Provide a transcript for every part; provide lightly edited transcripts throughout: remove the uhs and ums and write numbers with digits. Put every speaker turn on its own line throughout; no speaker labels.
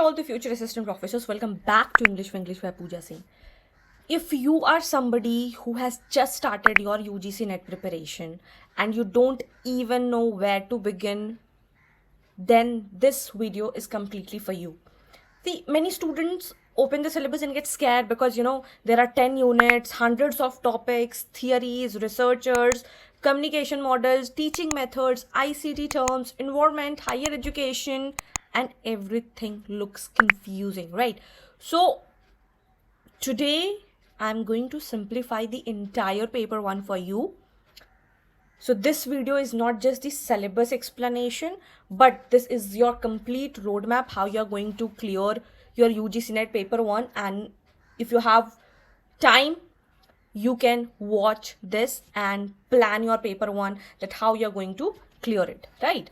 All the future assistant professors, welcome back to English for English by Pooja Singh. If you are somebody who has just started your UGC net preparation and you don't even know where to begin, then this video is completely for you. See, many students open the syllabus and get scared because there are 10 units, hundreds of topics, theories, researchers, communication models, teaching methods, ICT terms, environment, higher education, and everything looks confusing, right? So today I'm going to simplify the entire paper 1 for you. So this video is not just the syllabus explanation, but this is your complete roadmap how you're going to clear your UGC net paper 1. And if you have time, you can watch this and plan your paper 1, that how you're going to clear it, right?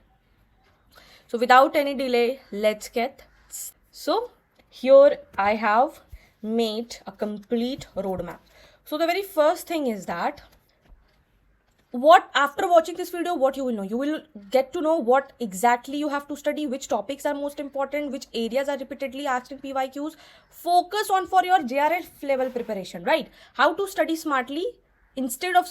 So without any delay, let's get. So here I have made a complete roadmap. So the very first thing is that after watching this video, what you will get to know what exactly you have to study, which topics are most important, which areas are repeatedly asked in PYQs. Focus on for your JRF level preparation, right? How to study smartly instead of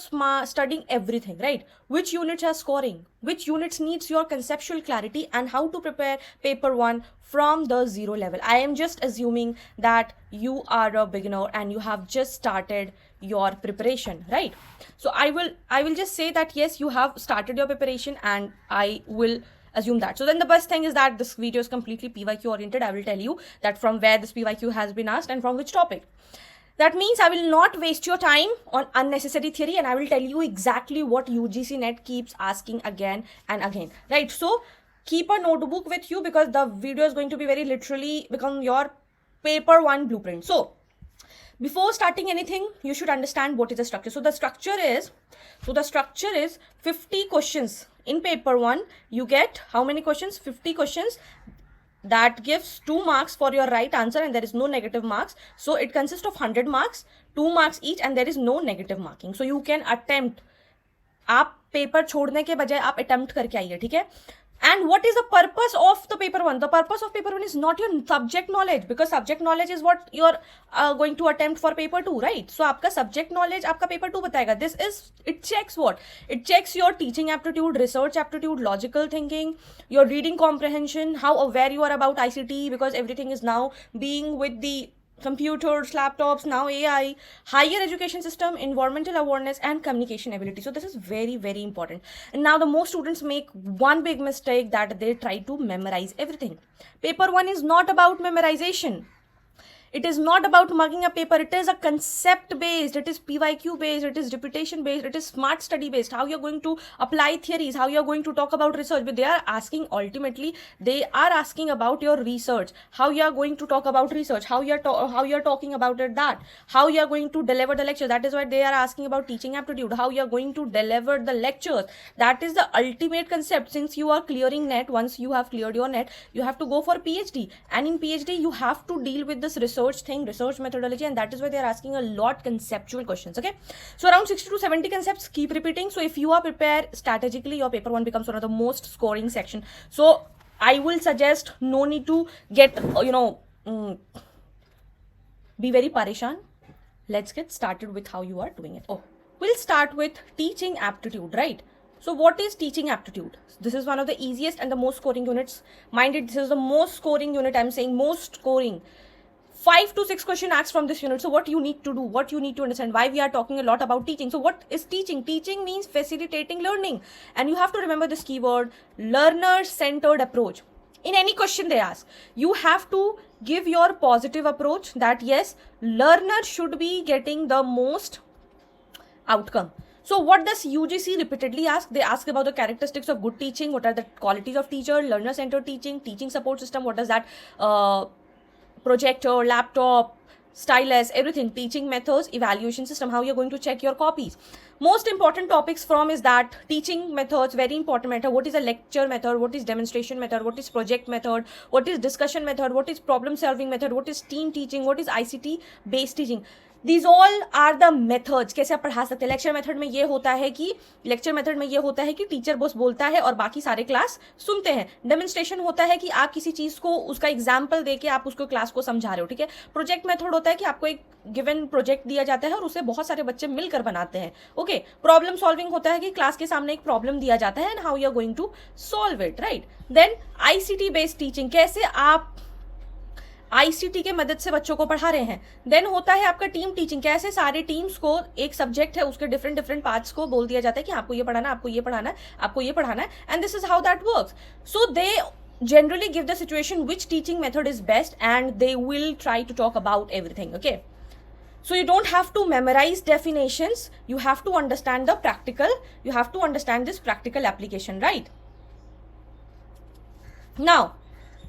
studying everything, right? Which units are scoring, which units needs your conceptual clarity, and how to prepare paper 1 from the 0 level. I am just assuming that you are a beginner and you have just started your preparation, right? So I will just say that yes, you have started your preparation, and I will assume that. So then the best thing is that this video is completely PYQ oriented. I will tell you that from where this PYQ has been asked and from which topic. That means I will not waste your time on unnecessary theory, and I will tell you exactly what UGC net keeps asking again and again, right? So keep a notebook with you because the video is going to be very literally become your paper 1 blueprint. So before starting anything, you should understand what is the structure. So the structure is 50 questions. In paper 1, you get how many questions? 50 questions. That gives 2 marks for your right answer, and there is no negative marks. So it consists of 100 marks, 2 marks each, and there is no negative marking. So you can attempt. आप paper छोड़ने के बजाय आप attempt करके आइए, ठीक है? And what is the purpose of the paper 1? The purpose of paper 1 is not your subject knowledge, because subject knowledge is what you're going to attempt for paper 2, right? So आपका subject knowledge आपका paper 2 बताएगा. It checks what? It checks your teaching aptitude, research aptitude, logical thinking, your reading comprehension, how aware you are about ICT, because everything is now being with the computers, laptops, now AI, higher education system, environmental awareness, and communication ability. So this is very, very important. And now the most students make one big mistake, that they try to memorize everything. Paper 1 is not about memorization. It is not about mugging a paper. It is a concept based, it is PYQ based, it is repetition based, it is smart study based, how you're going to apply theories, how you're going to talk about research. But they are asking, ultimately they are asking about your research, how you are going to talk about research, how you're talking about it, that how you are going to deliver the lecture. That is why they are asking about teaching aptitude, how you are going to deliver the lectures. That is the ultimate concept. Since you are clearing net, once you have cleared your net, you have to go for PhD, and in PhD you have to deal with this research methodology, and that is why they are asking a lot conceptual questions. Okay, so around 60 to 70 concepts, keep repeating. So if you are prepared strategically, your paper 1 becomes one of the most scoring section. So I will suggest, no need to get be very pareshan. Let's get started with how you are doing it. We'll start with teaching aptitude, right? So what is teaching aptitude? This is one of the easiest and the most scoring units. Mind it, this is the most scoring unit. I'm saying most scoring. 5 to 6 question asked from this unit. So what you need to do, what you need to understand, why we are talking a lot about teaching. So what is teaching? Teaching means facilitating learning, and you have to remember this keyword, learner-centered approach. In any question they ask, you have to give your positive approach, that yes, learner should be getting the most outcome. So what does UGC repeatedly ask? They ask about the characteristics of good teaching, what are the qualities of teacher, learner-centered teaching, teaching support system, what does that projector, laptop, stylus, everything, teaching methods, evaluation system, how you're going to check your copies. Most important topics from is that teaching methods, very important method. What is a lecture method? What is demonstration method? What is project method? What is discussion method? What is problem solving method? What is team teaching? What is ICT based teaching? These all are the methods. कैसे आप पढ़ा सकते हैं. Lecture method में ये होता है कि टीचर बस बोलता है और बाकी सारे क्लास सुनते हैं. डेमोन्स्ट्रेशन होता है कि आप किसी चीज को उसका एग्जाम्पल देके आप उसको क्लास को समझा रहे हो. ठीक है. प्रोजेक्ट मेथड होता है कि आपको एक गिवन प्रोजेक्ट दिया जाता है और उसे बहुत सारे बच्चे मिलकर बनाते हैं. ओके. प्रॉब्लम सॉल्विंग होता है कि क्लास के सामने एक प्रॉब्लम दिया जाता है and how you are going to solve it. Right. Then ICT based teaching, कैसे आप आईसीटी के मदद से बच्चों को पढ़ा रहे हैं. देन होता है आपका टीम टीचिंग, कैसे सारे टीम्स को एक सब्जेक्ट है उसके डिफरेंट पार्ट्स को बोल दिया जाता है कि आपको ये पढ़ाना, आपको ये पढ़ाना है, आपको ये पढ़ाना है, and this is how that works. So they generally give the situation which teaching method is best and they will try to talk about everything. Okay, so you don't have to memorize definitions, you have to understand the practical, you have to understand this practical application, right? Now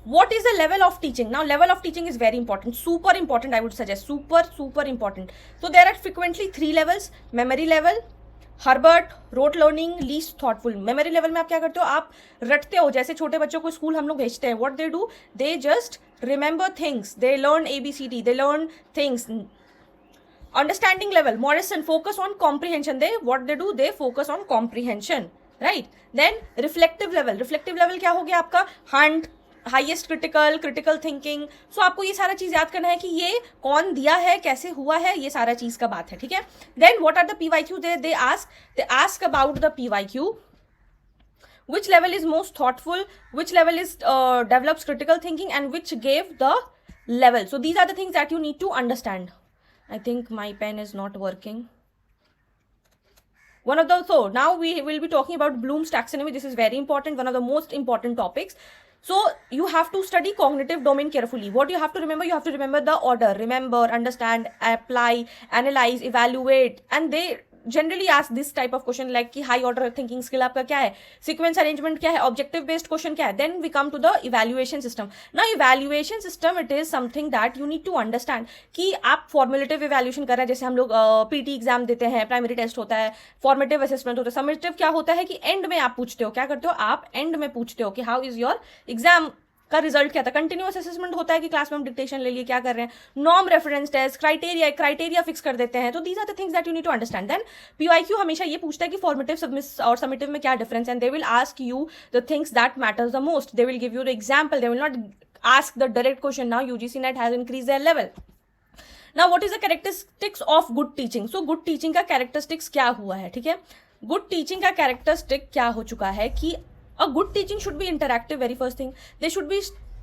what is the level of teaching? Now level of teaching is very important, super important, I would suggest, super important. So there are frequently 3 levels: memory level, Herbert, rote learning, least thoughtful. Memory level में आप क्या करते हो, आप रटते हो. जैसे छोटे बच्चों को स्कूल हम लोग भेजते हैं, what they do, they just remember things, they learn ABCD, they learn things. Understanding level, Morrison, focus on comprehension. They what they do, they focus on comprehension. Right. Then reflective level क्या हो गया आपका, Hunt, highest critical thinking. So आपको ये सारा चीज याद करना है कि ये कौन दिया है, कैसे हुआ है, ये सारा चीज का बात है. ठीक है. Then what are the PYQ, they ask about the PYQ. Which level is most thoughtful, which level is develops critical thinking, and which gave the level. So these are the things that you need to understand. I think my pen is not working. So now we will be talking about Bloom's taxonomy. This is very important, one of the most important topics. So you have to study cognitive domain carefully. What you have to remember? You have to remember the order. Remember, understand, apply, analyze, evaluate. And they generally ask this type of question like कि high order thinking skill आपका क्या है, sequence arrangement क्या है, objective based question क्या है. Then we come to the evaluation system. Now evaluation system, it is something that you need to understand कि आप formative evaluation कर रहे हैं. जैसे हम लोग PT एग्जाम देते हैं, प्राइमरी टेस्ट होता है, फॉर्मेटिव असेसमेंट होता है. समेटिव क्या होता है कि एंड में आप पूछते हो, क्या करते हो आप एंड में पूछते हो कि हाउ इज योर एग्जाम का रिजल्ट क्या था. कंटिन्यूअस असेसमेंट होता है कि क्लास में हम डिक्टेशन ले लिए, क्या कर रहे हैं. Norm, reference test, criteria fix कर देते हैं. तो these are the things that you need to understand. Then PYQ हमेशा ये पूछता है कि फॉर्मेटिव और समेटिव में क्या डिफरेंस है, and they will ask you the things that matters the most. They will give you the example, they will not ask the direct question. Now UGC NET has increase their level. Now what is the characteristics of good teaching. So good teaching का characteristics क्या हुआ है. ठीक है. Good teaching का characteristic क्या हो चुका है कि a good teaching should be interactive. Very first thing, they should be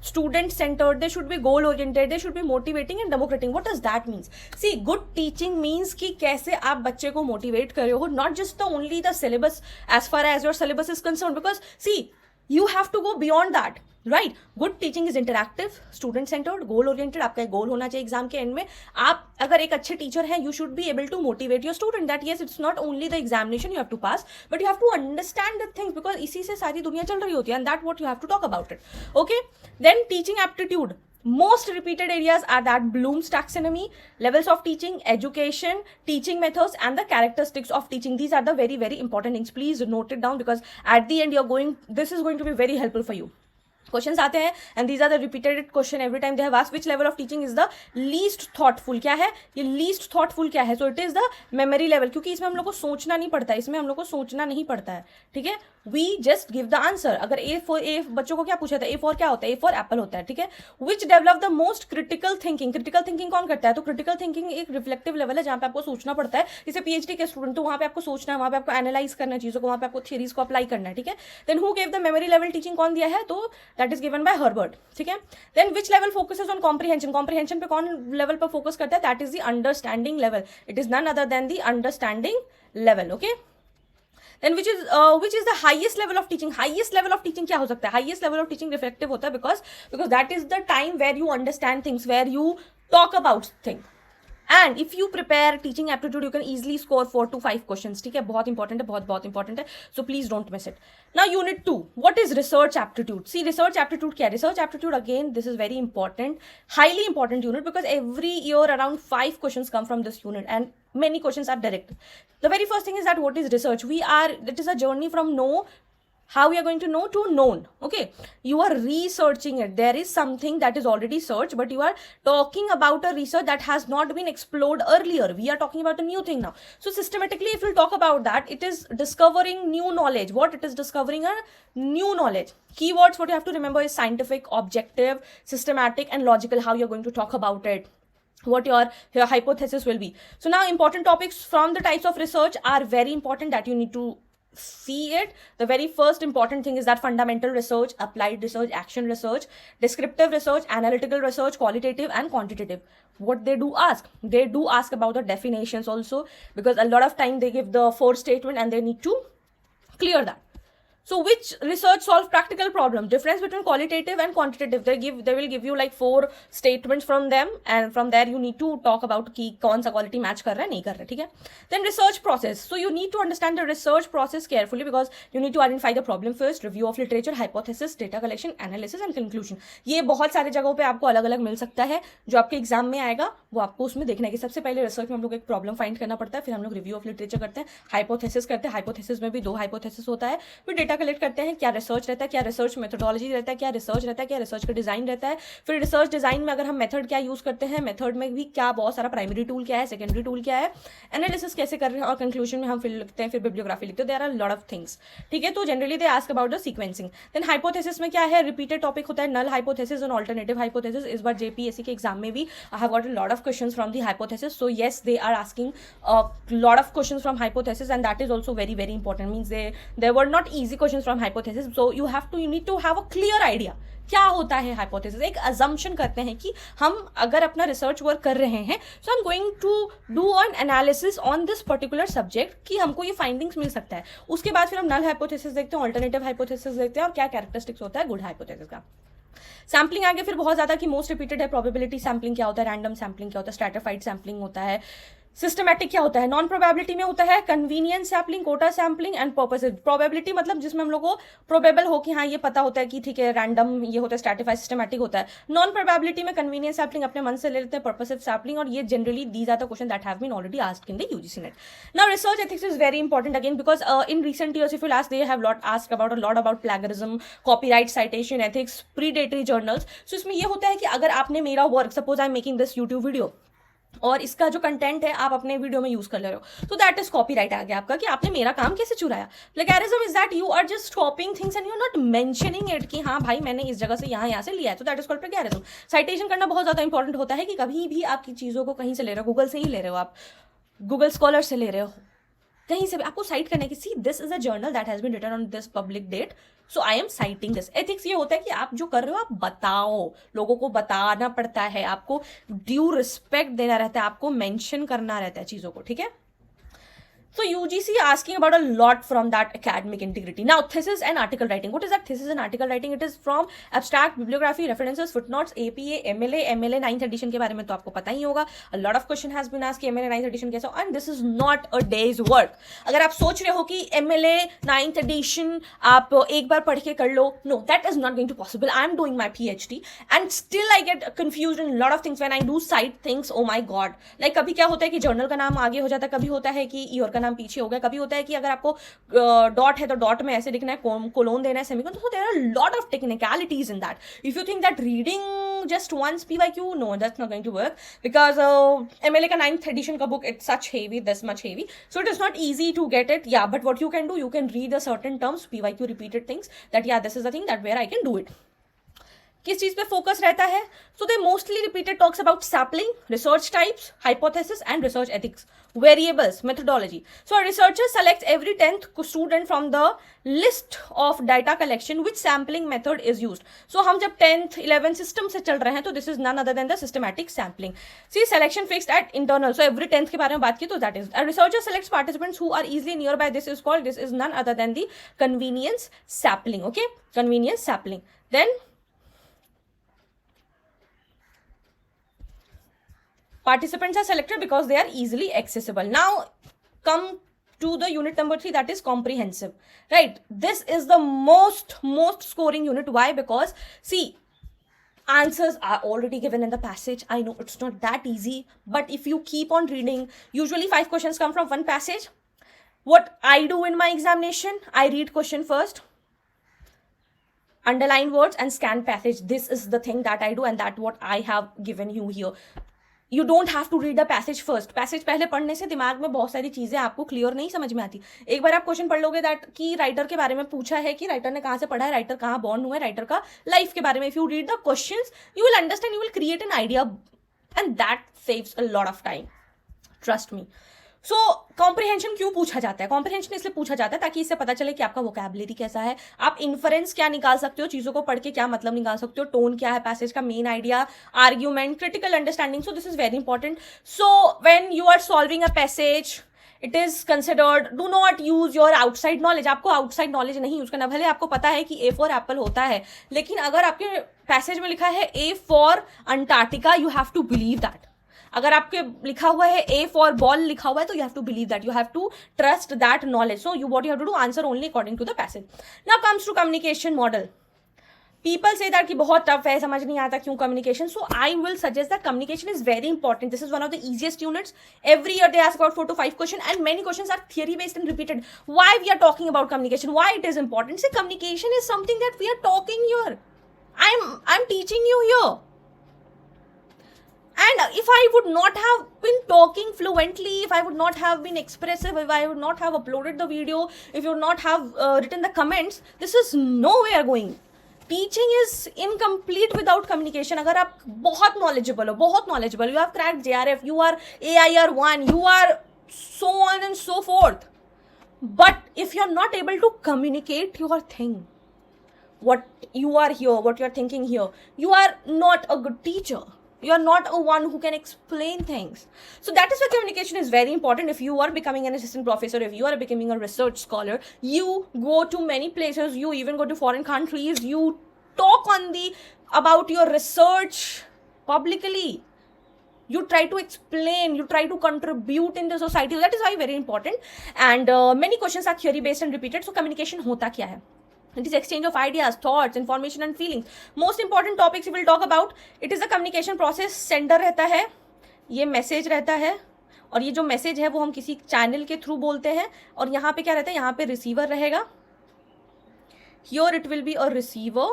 student centered, they should be goal oriented, they should be motivating and democratic. What does that mean? See, good teaching means कि कैसे आप बच्चे को motivate कर रहे हो, not just the only the syllabus as far as your syllabus is concerned, because see, you have to go beyond that. Right. Good teaching is interactive, student centred, goal oriented. आपका एक गोल होना चाहिए exam के and में. आप अगर एक अच्छे टीचर हैं, you should be able to motivate your student that yes it's not only the examination you have to pass, but you have to understand the things, because इसी से सारी दुनिया चल रही होती है, and that what you have to talk about it. Okay. Then teaching aptitude. Most repeated areas are that Bloom's taxonomy, levels of teaching, education, teaching methods, and the characteristics of teaching. These are the very important things. Please note it down, because at the end this is going to be very helpful for you. Questions आते हैं and these are the repeated question every time they have asked which level of teaching is the least thoughtful. क्या है ये least thoughtful क्या है? So it is the memory level, क्योंकि इसमें हम लोग को सोचना नहीं पड़ता है, इसमें हम लोग को सोचना नहीं पड़ता है. ठीक है. We just give the answer. अगर ए बच्चों को क्या पूछा था, A4 क्या होता है, A4 एप्पल होता है. ठीक है. Which develop the most critical thinking. Critical thinking कौन करता है? तो क्रिटिकल थिंकिंग एक रिफ्लेक्टिव लेवल है जहाँ पे आपको सोचना पड़ता है. जैसे PhD के स्टूडेंट, तो वहाँ पे आपको सोचना है, वहाँ पे आपको एनालाइज करना है चीज़ों को, वहाँ पे आपको थियरीज को अप्लाई करना है. ठीक है. Then who gave the memory level teaching, कौन दिया है? तो that is given by Herbert. ठीक है. Then which level focuses on comprehension. Comprehension पे कौन लेवल पर फोकस करता है? That is the understanding level. It is none other than the understanding level. Okay. Then which is the highest level of teaching. Highest level of teaching क्या हो सकता है? Highest level of teaching reflective होता है because that is the time where you understand things, where you talk about things. And if you prepare teaching aptitude you can easily score 4 to 5 question. ठीक है, बहुत important है, बहुत बहुत important है. So please don't miss it. Now unit 2, what is research aptitude? See research aptitude क्या है? Research aptitude again this is very important, highly important unit, because every year around 5 questions come from this unit and many questions are direct. The very first thing is that what is research? It is a journey from know. How we are going to know to known? Okay, you are researching it. There is something that is already searched, but you are talking about a research that has not been explored earlier. We are talking about a new thing now. So systematically, if we'll talk about that, it is discovering new knowledge. What it is discovering? A new knowledge. Keywords what you have to remember is scientific, objective, systematic, and logical. How you're going to talk about it, what your hypothesis will be. So now important topics from the types of research are very important that you need to see it. The very first important thing is that fundamental research, applied research, action research, descriptive research, analytical research, qualitative and quantitative. What they do ask about the definitions also, because a lot of time they give the 4 statement and they need to clear that. So which research solve practical problem? Difference between qualitative and quantitative. They will give you like 4 statements from them, and from there you need to talk about कि कौन सा quality match कर रहा है नहीं कर रहा है. ठीक है. Then research process. So you need to understand the research process carefully, because you need to identify the problem first, review of literature, hypothesis, data collection, analysis and conclusion. ये बहुत सारे जगहों पे आपको अलग अलग मिल सकता है. जो आपके एग्जाम में आएगा वो आपको उसमें देखना है कि सबसे पहले रिसर्च में हम लोग एक प्रॉब्लम फाइंड करना पड़ता है, फिर हम लोग रिव्यू ऑफ लिटरेचर करते हैं, हाइपोथेसिस करते हैं. हाइपोथेसिस में भी 2 हाइपोथेसिस होता है. फिर डेटा कलेक्ट करते हैं, क्या रिसर्च रहता है, क्या रिसर्च मेथोडोलॉजी रहता है, क्या रिसर्च रहता है, क्या रिसर्च का डिजाइन रहता है. फिर रिसर्च डिजाइन में अगर हम मेथड क्या यूज करते हैं, मेथड में भी क्या बहुत सारा प्राइमरी टूल क्या है, सेकेंडरी टूल क्या है, एनालिसिस कैसे कर रहे हैं, और कंक्लूजन में हम फिर लिखते हैं, फिर बिब्लियोग्राफी लिखते हैं. There are lot of things. ठीक है. तो generally they ask about the sequencing. Then hypothesis में क्या है, रिपीटेड टॉपिक होता है, नल हाइपोथेसिस और अल्टरनेटिव हाइपोथेसिस. इस बार जेपीएससी के एग्जाम में भी I have got a lot of questions from the hypothesis. So yes, they are asking lot of questions from hypothesis, and that is also very very important. Means they were not easy questions from hypothesis. So you need to have a clear idea क्या होता है hypothesis. एक assumption करते हैं कि हम अगर अपना रिसर्च वर्क कर रहे हैं, so I am going to do an analysis on this particular subject कि हमको ये फाइंडिंग्स मिल सकता है. उसके बाद फिर हम नल हाइपोथेसिस देखते हैं, अल्टरनेटिव हाइपोथेसिस देखते हैं, और क्या कैरेक्टरिस्टिक्स होता है गुड हाइपोथेसिस का. सैम्पलिंग आगे फिर बहुत ज्यादा कि मोस्ट रिपीटेड है. प्रोबेबिलिटी सैम्पलिंग क्या होता है, रैंडम सैम्पलिंग क्या होता है, स्ट्रैटिफाइड सैम्पलिंग होता है. सिस्टमैटिक क्या होता है, नॉन प्रोबेबिलिटी में होता है convenience sampling, quota sampling and purposive. Probability मतलब जिसमें हम लोग को प्रोबेबल हो कि हाँ ये पता होता है कि ठीक है रैंडम ये होता है, स्ट्रैटिफाइड सिस्टमैटिक होता है. नॉन प्रोबेबिलिटी में कन्वीनियंस सैम्पलिंग अपने मन से ले लेते हैं, पर्पसिव सैम्पलिंग, और ये generally these are the question that have been already asked in the UGC NET. Now research ethics is very important again, because in recent years if you ask they have asked about a lot about plagiarism, copyright, citation ethics, predatory journals. So इसमें ये होता है कि अगर आपने मेरा वर्क, suppose I am making this YouTube video, और इसका जो कंटेंट है आप अपने वीडियो में यूज कर ले रहे हो, तो दैट इज कॉपीराइट आ गया आपका कि आपने मेरा काम कैसे चुराया. Plagiarism is that you are just copying things and you are not mentioning it कि हाँ भाई मैंने इस जगह से यहाँ से लिया है, तो that is called plagiarism. Citation करना बहुत ज्यादा इंपॉर्टेंट होता है कि कभी भी आपकी चीजों को कहीं से ले रहे हो, गूगल से ही ले रहे हो, आप गूगल स्कॉलर से ले रहे हो, कहीं से भी आपको साइट करने की, see this is a journal that has been written on this public date, so I am citing this. Ethics ये होता है कि आप जो कर रहे हो आप बताओ, लोगों को बताना पड़ता है, आपको ड्यू रिस्पेक्ट देना रहता है, आपको मेंशन करना रहता है चीजों को. ठीक है. So UGC asking about a lot from that academic integrity. Now thesis and article writing. What is that thesis and article writing? It is from abstract, bibliography, references, footnotes, APA, MLA 9th edition के बारे में तो आपको पता ही होगा. A lot of question has been asked कि MLA 9th edition कैसा, and this is not a day's work. अगर आप सोच रहे हो कि MLA 9th edition आप एक बार पढ़ के कर लो, no, that is not going to possible. I am doing my PhD and still I get confused in a lot of things when I do cite things. Oh my god. Like कभी क्या होता है कि journal का नाम आगे हो जाता है, कभी होता है कि ईयर का नाम पीछे हो गया, कभी होता है कि अगर आपको डॉट है तो डॉट में ऐसे लिखना है, कोलोन देना है, सेमीकोलन. तो there are lot of technicalities in that. If you think that reading just once PYQ, no, that's not going to work, because MLA का 9th edition का book it's such heavy, this much heavy, so it is not easy to get it. Yeah, but what you can do, you can read the certain terms, PYQ repeated things, that yeah, this is the thing that where I can do it. किस चीज पे focus रहता है? So they mostly repeated talks about sampling, research types, hypothesis and research ethics, variables, methodology. So researcher selects every 10th student from the list of data collection which sampling method is used. So हम जब 10th 11th system से चल रहे हैं तो this is none other than the systematic sampling. See selection fixed at internal. So every 10th के बारे में बात की तो that is researcher selects participants who are easily nearby. This is called, this is none other than the convenience sampling. Okay, convenience sampling. Then Participants are selected because they are easily accessible. Now come to the unit number 3, that is comprehensive, right? This is the most scoring unit. Why? Because see, answers are already given in the passage. I know it's not that easy, but if you keep on reading, usually 5 questions come from one passage. What I do in my examination, I read question first, underline words and scan passage. This is the thing that I do, and that what I have given you here. You don't have to read the passage first. Passage पहले पढ़ने से दिमाग में बहुत सारी चीजें आपको clear नहीं समझ में आती. एक बार आप क्वेश्चन पढ़ लोगे दैट कि राइटर के बारे में पूछा है, कि राइटर ने कहाँ से पढ़ा है, राइटर कहाँ बॉर्न हुआ है, राइटर का लाइफ के बारे में. If you read the questions you will understand, you will create an idea, and that saves a lot of time, trust me. So comprehension क्यों पूछा जाता है? कॉम्प्रिहेंशन इसलिए पूछा जाता है ताकि इससे पता चले कि आपका वोकैबुलरी कैसा है, आप इन्फरेंस क्या निकाल सकते हो, चीजों को पढ़ के क्या मतलब निकाल सकते हो, टोन क्या है पैसेज का, main idea, argument, critical understanding. So this is very important. So when you are solving a passage, it is considered, do not use your outside knowledge. आपको आउटसाइड नॉलेज नहीं यूज करना. भले आपको पता है कि ए फॉर एप्पल होता है, लेकिन अगर आपके पैसेज में लिखा है A for Antarctica, you have to believe that. अगर आपके लिखा हुआ है ए फॉर बॉल लिखा हुआ है, तो you have to believe that, you have to trust that knowledge. So you what you have to do, answer only according to the passage. Now comes to communication model. People say that कि बहुत tough है, समझ नहीं आता क्यों communication. So I will suggest that communication is very important. This is one of the easiest units. Every year they ask about 4 to 5 questions, and many questions are theory based and repeated. Why we are talking about communication? Why it is important? See, communication is something that we are talking here. I'm teaching you here. And if I would not have been talking fluently, if I would not have been expressive, if I would not have uploaded the video, if you would not have written the comments, this is nowhere going. Teaching is incomplete without communication. अगर आप बहुत knowledgeable हो, you have cracked JRF, you are AIR1, you are so on and so forth. But if you are not able to communicate your thing, what you are here, what you are thinking here, you are not a good teacher. You are not a one who can explain things. So that is why communication is very important. If you are becoming an assistant professor, if you are becoming a research scholar, you go to many places, you even go to foreign countries, you talk about your research publicly. You try to explain, you try to contribute in the society. That is why very important. And many questions are theory based and repeated. So communication होता क्या है? It is exchange of ideas, thoughts, information and feelings. Most important topics we will talk about. It is a communication process. Sender रहता है, ये message रहता है, और ये जो मैसेज है वो हम किसी चैनल के थ्रू बोलते हैं, और यहाँ पे क्या रहता है, यहाँ पे रिसीवर रहेगा. Here it will be a receiver.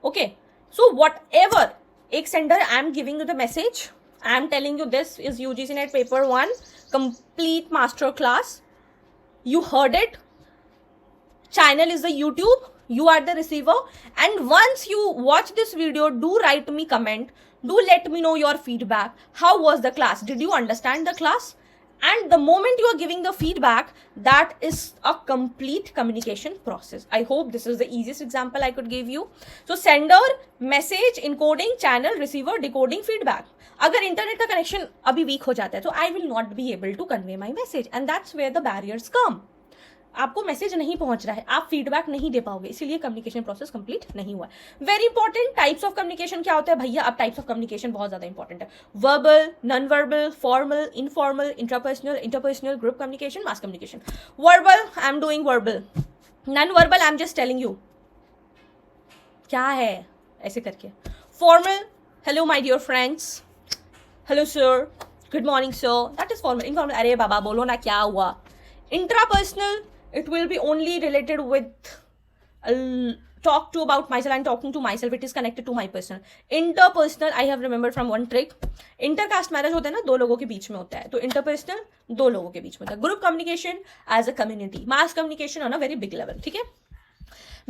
Okay. So whatever, एक sender, I am giving you the message. I am telling you this is UGC NET paper 1 complete master class. You heard it. Channel is the YouTube, you are the receiver, and once you watch this video, do write me comment, do let me know your feedback. How was the class? Did you understand the class? And the moment you are giving the feedback, that is a complete communication process. I hope this is the easiest example I could give you. So sender, message, encoding, channel, receiver, decoding, feedback. अगर internet का connection अभी week हो जाता है, तो I will not be able to convey my message, and that's where the barriers come. आपको message नहीं पहुंच रहा है, आप फीडबैक नहीं दे पाओगे, इसीलिए कम्युनिकेशन प्रोसेस कंप्लीट नहीं हुआ. Very important, types of communication क्या होता है भैया? अब टाइप्स ऑफ कम्युनिकेशन बहुत ज्यादा इंपॉर्टेंट है. Verbal, non verbal, formal, informal, interpersonal, group communication, mass communication. Verbal, I am doing verbal. Non verbal, I am just telling you क्या है ऐसे करके. Formal, hello my dear friends, hello sir, good morning sir, that is formal. Informal, अरे बाबा बोलो ना क्या हुआ. Intrapersonal, it will be only related with talk to about myself and talking to myself. It is connected to my personal. Interpersonal, I have remembered from one trick. Intercaste marriage होता है ना, 2 लोगों के बीच में होता है, तो interpersonal 2 लोगों के बीच में होता है. Group communication as a community. Mass communication on a very big level. ठीक है.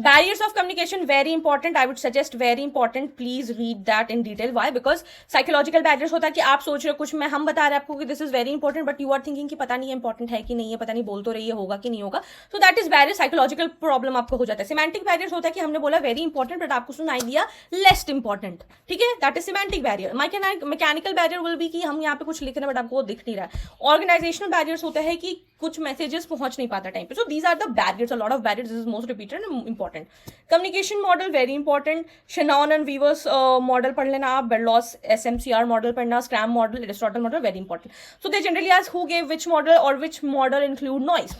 Barriers of communication, very important. I would suggest very important. Please read that in detail. Why? Because psychological barriers होता है कि आप सोच रहे हो कुछ, मैं हम बता रहे हैं आपको कि this is very important, but you are thinking कि पता नहीं important है कि नहीं है, पता नहीं बोल तो रही है, होगा कि नहीं होगा. So that is barrier, psychological problem आपको हो जाता है. Semantic barriers होता है कि हमने बोला very important, but आपको सुनाई दिया less important. ठीक है, that is semantic barrier. Mechanical barrier will be कि हम यहाँ पे कुछ लिख रहे हैं but आपको दिख नहीं रहा है. Organizational barriers होता है कि कुछ मैसेजेस पहुंच नहीं पाता टाइम पे. So these are the barriers, a lot of barriers. This is most repeated and important. Communication model very important. Shannon and Weaver's model पढ़ लेना आप, बेरलॉस SMCR मॉडल पढ़ना, scram model, Aristotle model, very important. So they generally ask who gave which model और which model include noise.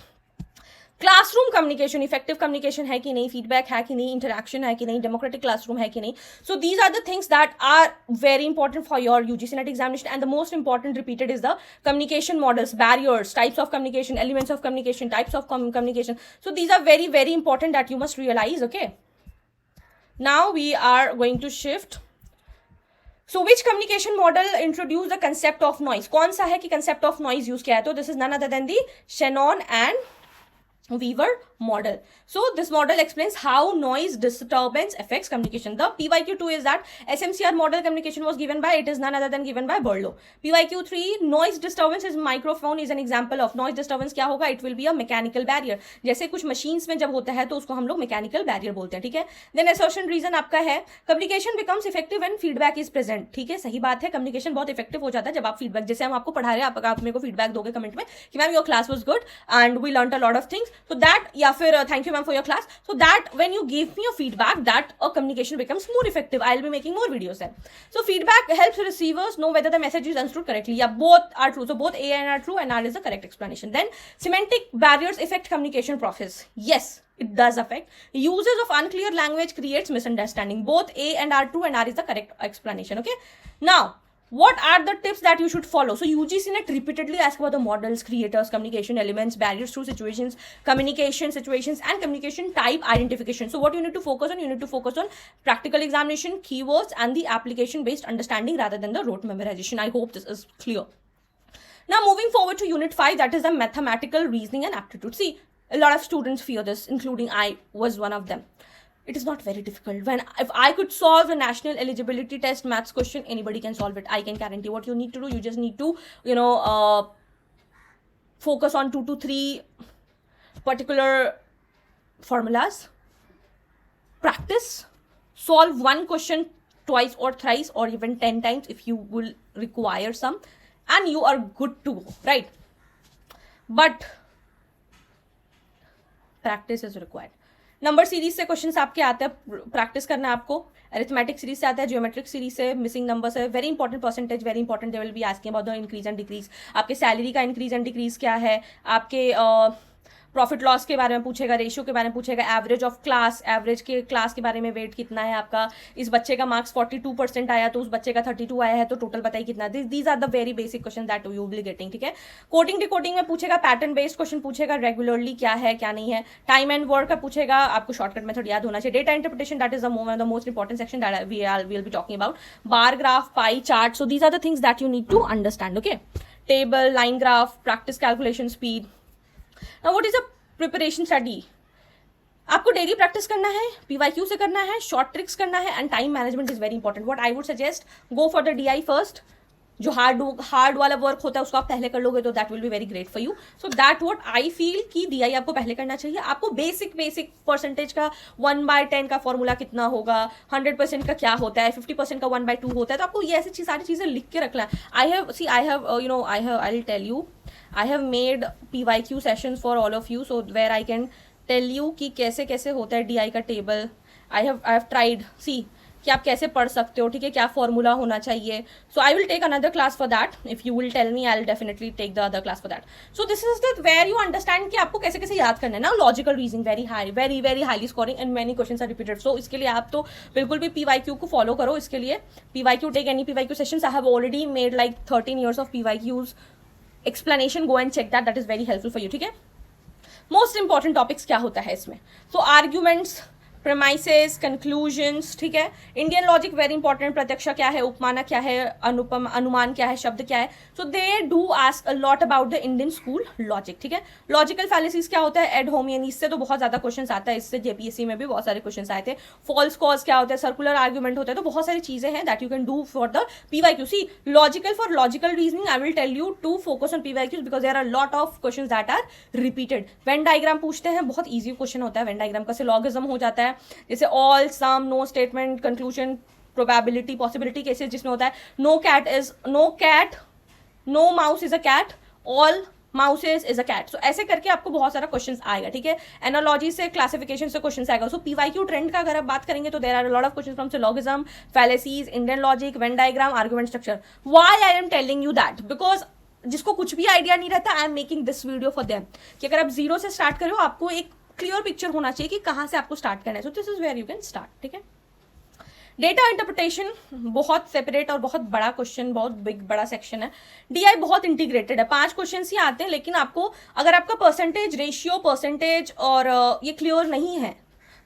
Classroom communication, effective communication है कि नहीं, feedback है कि नहीं, इंटरैक्शन है कि नहीं, डेमोक्रेटिक क्लासरूम है कि नहीं. So these are the things that are very important for your UGC NET examination. And the most important repeated is the communication models, barriers, types of communication, elements of communication, types of communication. So these are very, very important that you must realize. Okay. Now we are going to shift. So which communication model introduced the concept of noise? कौन सा है कि concept of noise use किया है? तो this is none other than the Shannon and Weaver model. So this model explains how noise disturbance affects communication. The PYQ2 is that SMCR model communication was given by, it is none other than given by Berlow. PYQ3, noise disturbance is microphone is an example of noise disturbance. क्या होगा? It will be a mechanical barrier. जैसे कुछ machines में जब होता है तो उसको हम लोग mechanical barrier बोलते हैं, ठीक है. Then assertion reason आपका है communication becomes effective when feedback is present. ठीक है, सही बात है, communication बहुत effective हो जाता है जब आप feedback, जैसे हम आपको पढ़ा रहे हैं, आप मेरे को feedback दोगे कमेंट में कि ma'am your class was good and we learned a lot of things. So that, या फिर thank you ma'am for your class. So that when you give me a feedback, that a communication becomes more effective. I'll be making more videos then. So feedback helps receivers know whether the message is understood correctly. Yeah, both are true. So both A and are true and R is the correct explanation. Then semantic barriers affect communication process. Yes, it does affect. Usage of unclear language creates misunderstanding. Both A and R true and R is the correct explanation. Okay. Now, what are the tips that you should follow? So UGC NET repeatedly ask about the models, creators, communication elements, barriers through situations, communication situations, and communication type identification. So what you need to focus on? You need to focus on practical examination, keywords, and the application based understanding rather than the rote memorization. I hope this is clear. Now moving forward to unit 5, that is the mathematical reasoning and aptitude. See, a lot of students fear this, including I was one of them. It is not very difficult. If I could solve a national eligibility test maths question, anybody can solve it. I can guarantee. What you need to do, you just need to, focus on 2 to 3 particular formulas, practice, solve one question twice or thrice or even 10 times if you will require some, and you are good to go, right? But practice is required. Number series से questions आपके आते हैं, practice करना है आपको. Arithmetic series से आता है, ज्योमेट्रिक सीरीज से, मिसिंग नंबर से. Very important, percentage very important. They will be asking about the increase and decrease. आपके सैलरी का इंक्रीज एंड डिक्रीज क्या है, आपके प्रॉफिट लॉस के बारे में पूछेगा, रेशियो के बारे में पूछेगा, एवरेज ऑफ क्लास, एवरेज के क्लास के बारे में, वेट कितना है आपका, इस बच्चे का मार्क्स 42% आया तो उस बच्चे का 32 आया है तो टोटल बताइए कितना. These are the very basic question that you will getting, ठीक है. कोडिंग डिकोडिंग में पूछेगा, पैटर्न बेस्ड क्वेश्चन पूछेगा, रेगुलरली क्या है क्या नहीं है. टाइम एंड वर्क का पूछेगा, आपको शॉर्टकट मेथड याद होना चाहिए. Data interpretation, that is the most important section that we will be talking about. Bar graph, pie chart. So these are the things that you need to understand. Okay, table, line graph, practice calculation, speed. Now what is a preparation study? आपको daily practice करना है, PYQ से करना है, short tricks करना है, and time management is very important. What I would suggest, go for the DI first. जो hard वाला वर्क होता है उसको आप पहले कर लोगे तो that will be very great for you. So that what I feel कि DI आपको पहले करना चाहिए. आपको बेसिक परसेंटेज का 1/10 का फॉर्मूला कितना होगा, 100% का क्या होता है, 50% का 1/2 होता है, तो आपको ये ऐसी सारी चीज़ें लिख के रखना है. I will tell you, I have made PYQ sessions for all of you, so where I can tell you कि कैसे कैसे होता है DI का table. I have tried, see कि आप कैसे पढ़ सकते हो, ठीक है, क्या फॉर्मूला होना चाहिए. So I will take another class for that. If you will tell me, I will definitely take the other class for that. So this is the where you understand कि आपको कैसे कैसे याद करना है ना. Logical reasoning very very highly scoring and many questions are repeated. So इसके लिए आप तो बिल्कुल भी PYQ को फॉलो करो. इसके लिए PYQ, take any PYQ sessions. I have already made like 13 years of PYQs explanation. Go and check that is very helpful for you, ठीक है. मोस्ट इंपॉर्टेंट टॉपिक्स क्या होता है इसमें, तो आर्ग्यूमेंट्स, प्रेमाइसेस, कंक्लूजन्स, ठीक है. Indian logic very important. प्रत्यक्ष क्या है, उपमाना क्या है, अनुमान क्या है, शब्द क्या है. So they do ask a lot about the Indian school logic, ठीक है. लॉजिकल फैलेसीज क्या होता है, एड होमियन, इससे तो बहुत ज्यादा क्वेश्चन आता है. इससे JPSC में भी बहुत सारे क्वेश्चन आए थे. फॉल्स कॉज क्या होता है, सर्कुलर आर्ग्यूमेंट होता है. तो बहुत सारी चीजें हैं that you can do for the PYQ. See logical, for logical reasoning I will tell you to focus on PYQs because there are lot of question that are repeated. Venn diagram पूछते हैं, बहुत easy question होता है Venn diagram का. Syllogism हो जाता है, जैसे all, some, no statement, conclusion, probability, possibility cases जिसमें होता है no cat, no mouse is a cat, all mouses is a cat. So ऐसे करके आपको बहुत सारा क्वेश्चन आएगा. ठीक है, एनालॉजी से, क्लासिफिकेशन से क्वेश्चन आएगा. सो पीवाईक्यू ट्रेंड का अगर आप बात करेंगे तो there are lot of question from syllogism, fallacies, Indian logic, Venn diagram, argument structure. Why I am telling you that? Because जिसको कुछ भी आइडिया नहीं रहता, I am making this video for them, कि अगर आप जीरो से स्टार्ट करो, आपको एक क्लियर पिक्चर होना चाहिए कि कहाँ से आपको स्टार्ट करना है. So this is where you can start. ठीक है, डेटा इंटरप्रिटेशन बहुत सेपरेट और बहुत बड़ा क्वेश्चन, बहुत बिग बड़ा सेक्शन है. डीआई बहुत इंटीग्रेटेड है, 5 क्वेश्चन ही आते हैं, लेकिन आपको अगर आपका परसेंटेज रेशियो, परसेंटेज और ये क्लियर नहीं है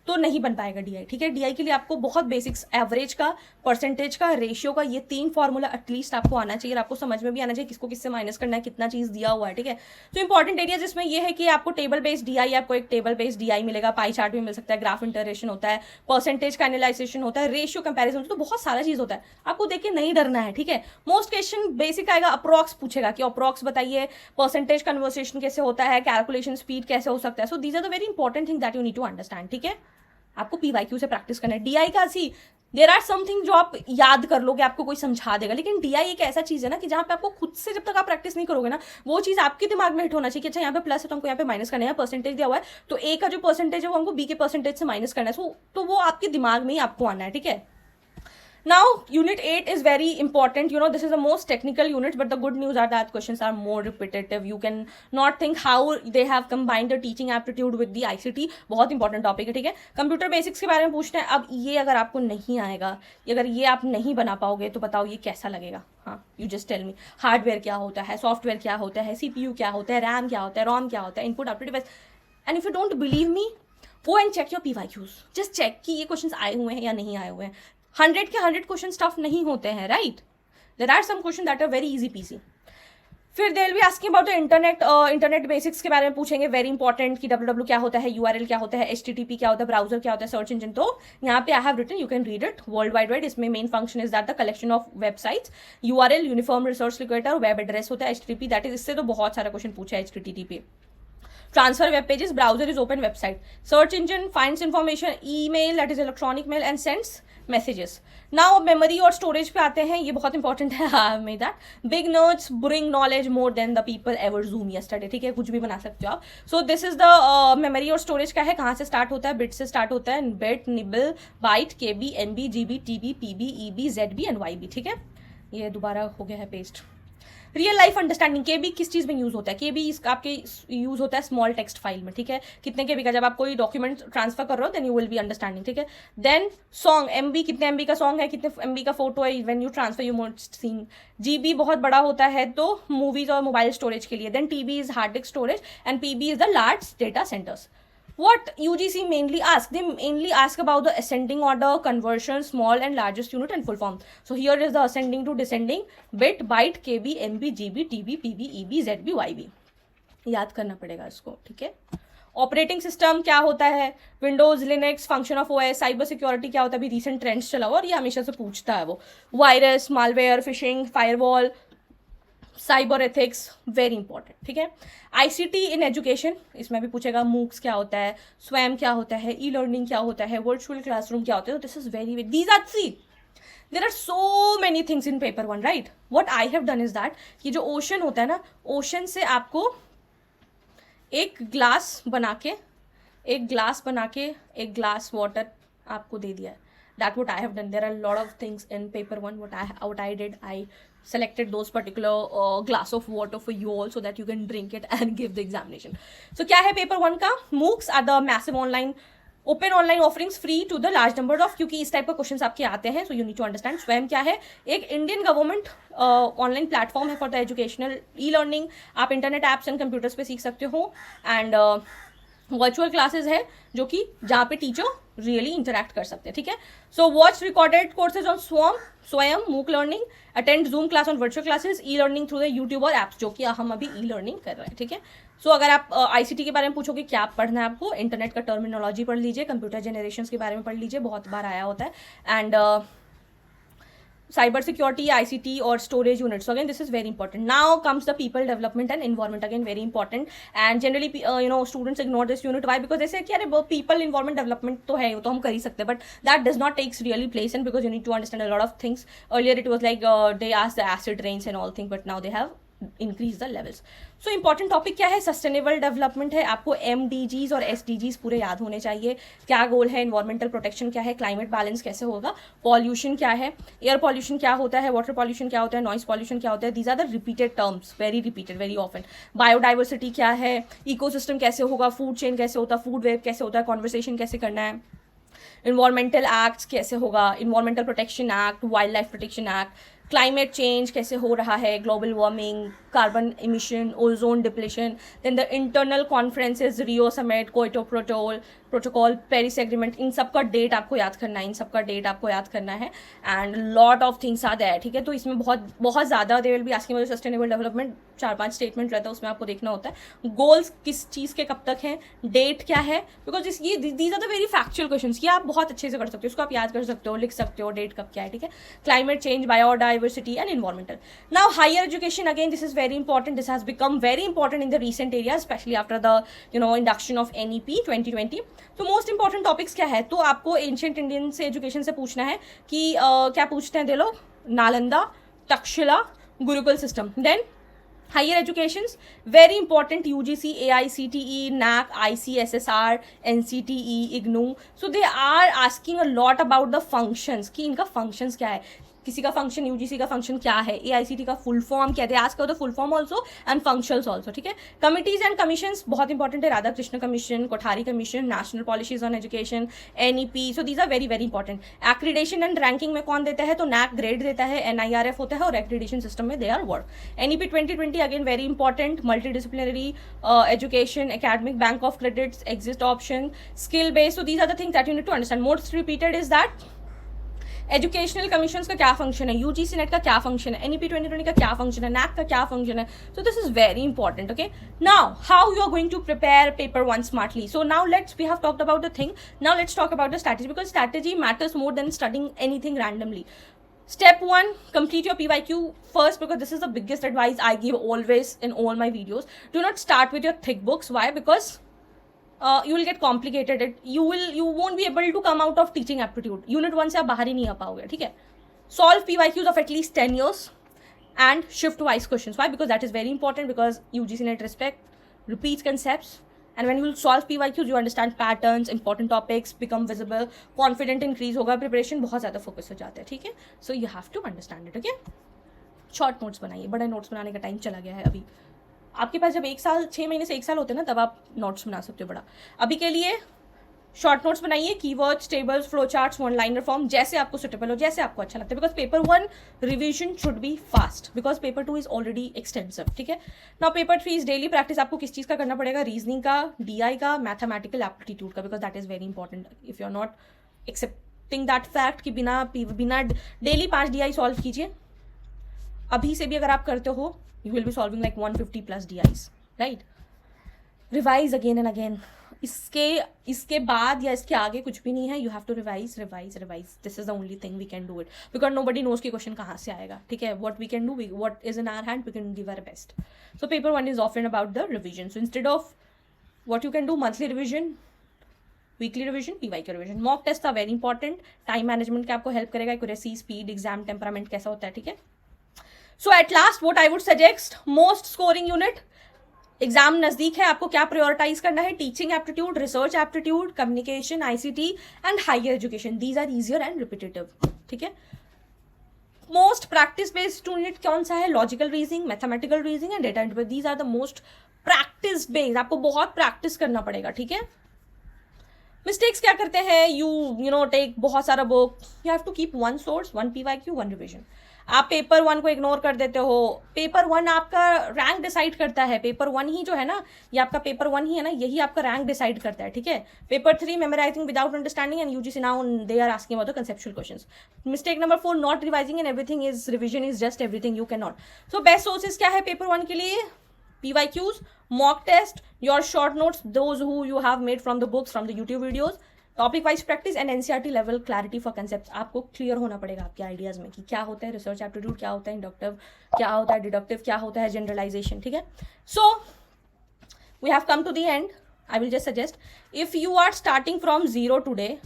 तो नहीं बन पाएगा डीआई. ठीक है, डीआई के लिए आपको बहुत बेसिक्स, एवरेज का, परसेंटेज का, रेशियो का, ये 3 फॉर्मूला एटलीस्ट आपको आना चाहिए. आपको समझ में भी आना चाहिए किसको किससे माइनस करना है, कितना चीज दिया हुआ है. ठीक है, तो इंपॉर्टेंट एरिया जिसमें ये है कि आपको टेबल बेस्ड डीआई, आपको एक टेबल बेस्ड डीआई मिलेगा, पाई चार्ट भी मिल सकता है, ग्राफ इंटरेशन होता है, परसेंटेज का एनालाइजेशन होता है, रेशियो कंपेरिजन, तो बहुत सारा चीज होता है. आपको देख के नहीं डरना है. ठीक है, मोस्ट क्वेश्चन बेसिक आएगा, अप्रॉक्स पूछेगा कि अप्रॉक्स बताइए, परसेंटेज कन्वर्सेशन कैसे होता है, कैलकुलेशन स्पीड कैसे हो सकता है. So these are the very important thing that you need to understand. ठीक है, आपको पीवाईक्यू से प्रैक्टिस करना है. डीआई का सी देर आर समथिंग जो आप याद कर लोगे, आपको कोई समझा देगा, लेकिन डीआई एक ऐसा चीज है ना कि जहां पे आपको खुद से जब तक आप प्रैक्टिस नहीं करोगे ना, वो चीज आपके दिमाग में हिट होना चाहिए कि अच्छा यहाँ पे प्लस है तो हमको यहाँ पे माइनस करना है, परसेंटेज दिया हुआ है तो ए का जो परसेंटेज है वो हमको बी के परसेंटेज से माइनस करना है. तो वो आपके दिमाग में ही आपको आना है. ठीक है, now unit 8 is very important. This is the most technical unit, but the good news are that questions are more repetitive. You can not think how they have combined the teaching aptitude with the ICT. बहुत important topic है. ठीक है, computer basics के बारे में पूछना है. अब ये अगर आपको नहीं आएगा, अगर ये आप नहीं बना पाओगे तो बताओ ये कैसा लगेगा. हाँ, you just tell me. Hardware क्या होता है, सॉफ्टवेयर क्या होता है, CPU क्या होता है, रैम क्या होता है, रोम क्या होता है, input output device. And if you don't believe me, go and check your PYQs. Just check कि ये क्वेश्चन आए हुए हैं या नहीं आए हुए हैं. 100 के 100 क्वेश्चन टफ नहीं होते हैं, right? There are some question that are very easy PC. फिर they will be asking about internet basics के बारे में पूछेंगे, वेरी इंपॉर्टेंट, कि www क्या होता है, URL क्या होता है, HTTP क्या होता है, ब्राउजर क्या होता है, सर्च इंजन. तो यहाँ पे I have written, you can read it. World wide web, इसमें main function is that the collection of websites. URL uniform resource locator, web address होता है, HTTP दैट इज, इससे तो बहुत सारा क्वेश्चन पूछा है. HTTP transfer web pages, browser is open website, search engine finds information, email that is electronic mail and sends messages. Now memory और storage पे आते हैं, ये बहुत इंपॉर्टेंट है. I have made that. Big notes bring knowledge more than the people ever zoom yesterday. ठीक है, कुछ भी बना सकते हो आप. So this is the memory और storage का है. कहाँ से स्टार्ट होता है? बिट से स्टार्ट होता है. Bit, nibble, byte, KB, MB, GB, TB, PB, EB, ZB and YB. ठीक है, ये दोबारा हो गया है paste. Real life understanding, KB किस चीज में यूज होता है? केबी आपके यूज होता है स्मॉल टेक्स्ट फाइल में. ठीक है, कितने केबी का, जब आप कोई डॉक्यूमेंट ट्रांसफर कर रहे हो then you will be understanding. ठीक है, देन सॉन्ग, MB कितने MB का सॉन्ग है, कितने MB का फोटो है, when you transfer you most seen. GB बहुत बड़ा होता है तो मूवीज और मोबाइल स्टोरेज के लिए. Then TB is hard disk storage and PB is the large data centers. What UGC mainly ask? They mainly ask about the ascending order, conversion, small and largest unit and full form. So here is the ascending to descending, bit, byte, KB, MB, GB, TB, PB, EB, ZB, YB. याद करना पड़ेगा इसको. ठीक है, operating system क्या होता है, Windows, Linux, function of OS, cyber security क्या होता है, अभी रिसेंट ट्रेंड्स चला हुआ और ये हमेशा से पूछता है वो. Virus, malware, fishing, firewall, cyber ethics, very important. ठीक है, ICT इन एजुकेशन, इसमें भी पूछेगा. मूक्स क्या होता है, स्वयं क्या होता है, E-लर्निंग क्या होता है, वर्चुअल क्लासरूम क्या होता है. This is very, these are see, there are so many things in paper 1, right? What I have done is that, ये जो ओशन होता है ना, ओशन से आपको एक ग्लास बना के एक ग्लास वाटर आपको दे दिया है. That what I have done. There are a lot of things in paper 1. What I did, I selected those particular glass of water for you all so that you can drink it and give the examination. So क्या है paper 1 का? MOOCs are the massive open online offerings free to the large number of, क्योंकि इस type का question आपके आते हैं. So you need to understand. स्वयं क्या है? एक इंडियन गवर्नमेंट ऑनलाइन प्लेटफॉर्म है फॉर द एजुकेशनल E-लर्निंग. आप इंटरनेट ऐप्स एंड कंप्यूटर्स पे सीख सकते हो. एंड वर्चुअल क्लासेस है जो कि जहाँ पे टीचर रियली इंटरैक्ट कर सकते हैं. ठीक है, so watch recorded courses on Swayam, MOOC learning, attend Zoom class on virtual classes, E-लर्निंग थ्रू द यूट्यूब और एप्स, जो कि हम अभी E-लर्निंग कर रहे हैं. ठीक है, सो अगर आप ICT के बारे में पूछोगे क्या पढ़ना है आपको, इंटरनेट का टर्मिनोलॉजी पढ़ लीजिए, कंप्यूटर जनरेशन के बारे में पढ़ लीजिए, बहुत बार आया होता है. एंड cyber security, ICT और storage units. So again, this is very important. Now comes the people development and environment. Again, very important. And generally, students ignore this unit. Why? Because they say कि अरे people environment development तो है, वो तो हम कर ही सकते हैं. But that does not takes really place in, because you need to understand a lot of things. Earlier it was like they asked the acid rains and all things, but now they have increase the levels. So important topic क्या है, sustainable development है. आपको MDGs और SDGs पूरे याद होने चाहिए. क्या गोल है, इन्वायरमेंटल प्रोटेक्शन क्या है, क्लाइमेट बैलेंस कैसे होगा, पॉल्यूशन क्या है, एयर पॉल्यूशन क्या होता है, वाटर पॉल्यूशन क्या होता है, नॉइस पॉल्यूशन क्या होता है. These are the repeated terms, very repeated, very often. Biodiversity क्या है, इकोसिस्टम कैसे होगा, फूड चेन कैसे होता है, फूड वेब कैसे होता है, कॉन्वर्सेशन कैसे करना है, इन्वायरमेंटल एक्ट्स कैसे होगा, environmental protection act, wild life protection act, climate change कैसे हो रहा है, global warming, carbon emission, ozone depletion, then the internal conferences, Rio summit, Kyoto protocol, Paris agreement, इन सब का डेट आपको याद करना है, इन सब का डेट आपको याद करना है. And lot of things are there, ठीक है. तो इसमें बहुत ज़्यादा they will be asking about sustainable development. 4-5 statement रहता है, उसमें आपको देखना होता है गोल्स किस चीज़ के कब तक हैं, डेट क्या है, बिकॉज ये these are the very factual question. ये आप बहुत अच्छे से कर सकते हो, इसको आप याद कर सकते हो, लिख सकते हो, डेट कब क्या है, ठीक है. Climate change, biodiversity and environmental. Now higher education, again this is very important. This has become very important in the recent area, specially after the induction of NEP 2020. तो मोस्ट इंपॉर्टेंट टॉपिक्स क्या है, तो आपको ancient Indian से education से पूछना है कि क्या पूछते हैं दे लोग, Nalanda, Takshashila, gurukul system. Then higher educations, very important, UGC, AICTE, NAC, ICSSR, NCTE, IGNOU. So they are asking a lot about the functions, कि इनका functions क्या है, किसी का फंक्शन, UGC का फंक्शन क्या है, AICT का फुल फॉर्म क्या है, आज का full form also and functionals also, ठीक है. कमिटीज एंड कमीशंस बहुत इंपॉर्टेंट है, Radha Krishna commission, Kothari commission, national policies on education, NEP. So these are very very important. Accreditation and ranking में कौन देता है, तो NAC ग्रेड देता है, NIRF होता है, और एक्रीडेशन सिस्टम में they are work. NEP 2020 again very important, multi disciplinary education, academic, bank of credits, exit option, skill based. So these are the things that you need to understand. Most repeated is that educational commission का क्या function है, UGC net का क्या function है, NEP 2020 का क्या function है, NAC का क्या फंक्शन है. So this is very important. Okay, now how you are going to prepare paper 1 smartly. So now we have talked about the thing, now let's talk about the strategy, because strategy matters more than studying anything randomly. Step 1, complete your PYQ first, because this is the biggest advice I give always in all my videos. Do not start with your thick books. Why? Because you will get complicated. You won't be able to come out of teaching aptitude. Unit 1 से आप बाहर ही नहीं आ पाओगे, ठीक है. Solve PYQs of at least 10 years and shift wise questions. Why? Because that is very important, because UGC net respect repeats concepts. And when you solve PYQs, you understand patterns, important topics become visible, confidence increase होगा, preparation बहुत ज़्यादा focus हो जाता है, ठीक है. So you have to understand it, okay. Short notes बनाइए, बड़े नोट्स बनाने का टाइम चला गया है. अभी आपके पास जब 6 महीने से 1 साल होते हैं ना, तब आप नोट्स बना सकते हो बड़ा. अभी के लिए शॉर्ट नोट्स बनाइए, keywords, tables, flow charts, one liner form, जैसे आपको सुटेबल हो, जैसे आपको अच्छा लगता है. Because paper 1 revision should be fast, because paper 2 is already extensive, ठीक है. Now paper 3 is daily practice. आपको किस चीज़ का करना पड़ेगा, रीजनिंग का, DI का, मैथमेटिकल एप्टीट्यूड का, because that is very important. If you are not accepting that fact कि बिना डेली 5 DI सॉल्व कीजिए. अभी से भी अगर आप करते हो, you will be solving like 150+ DIs, right. Revise again and again. इसके बाद या इसके आगे कुछ भी नहीं है. You have to revise. This is the only thing we can do it, because nobody knows कि क्वेश्चन कहाँ से आएगा, ठीक है. What we can do, what is in our hand, we can give our best. So paper 1 is often about the revision. So instead of what you can do monthly revision, weekly revision, PYQ revision. Mock test था very important, time management का आपको help करेगा, accuracy, speed, exam temperament कैसा होता है, ठीक है. So at last what I would suggest, most scoring unit, exam नजदीक है, आपको क्या प्रायोरिटाइज करना है, teaching aptitude, research aptitude, communication, ICT and higher education. These are easier and repetitive, ठीक है. मोस्ट प्रैक्टिस बेस्ड यूनिट कौन सा है, logical reasoning, mathematical reasoning and data entry. These are the most practice based. आपको बहुत practice करना पड़ेगा, ठीक है. मिस्टेक्स क्या करते हैं, यू नो टेक बहुत सारा book. You have to keep 1 source, 1 PYQ, 1 revision. आप पेपर 1 को इग्नोर कर देते हो. पेपर 1 आपका रैंक डिसाइड करता है. पेपर 1 ही जो है ना, ये आपका पेपर 1 ही है ना, यही आपका रैंक डिसाइड करता है, ठीक है. Paper 3 memorising without understanding, and UGC now they are asking about the conceptual questions. Mistake number 4, not revising and everything is revision is just everything, you can not. So best sources क्या है paper 1 के लिए, PYQs, mock test, your short notes, those who you have made from the books, from the YouTube videos, topic wise practice and NCERT level clarity for concept. आपको clear होना पड़ेगा आपके ideas में कि क्या होता है रिसर्च एप्टीट्यूड, क्या होता है इंडक्टिव, क्या होता है डिडक्टिव, क्या होता है जनरलाइजेशन, ठीक है. So we have come to the end. I will just suggest, if you are starting from 0 today,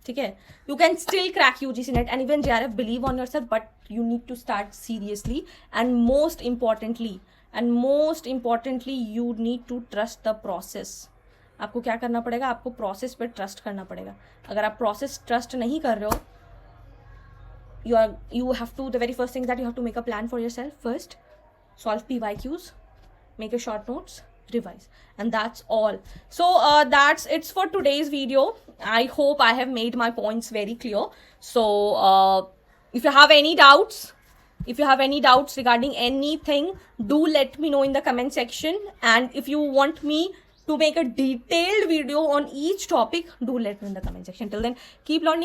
ठीक है. You can still crack UGC NET and even JRF. Believe on yourself, but you need to start seriously. And most importantly, you need to trust the process. आपको क्या करना पड़ेगा, आपको process पे trust करना पड़ेगा. अगर आप प्रोसेस ट्रस्ट नहीं कर रहे हो, you have to, the very first thing that you have to make a plan for yourself first. Solve PYQs, make your short notes, revise, and that's all. So that's it for today's video. I hope I have made my points very clear. So if you have any doubts, regarding anything, do let me know in the comment section. And if you want me to make a detailed video on each topic, do let me in the comment section. Till then, keep learning.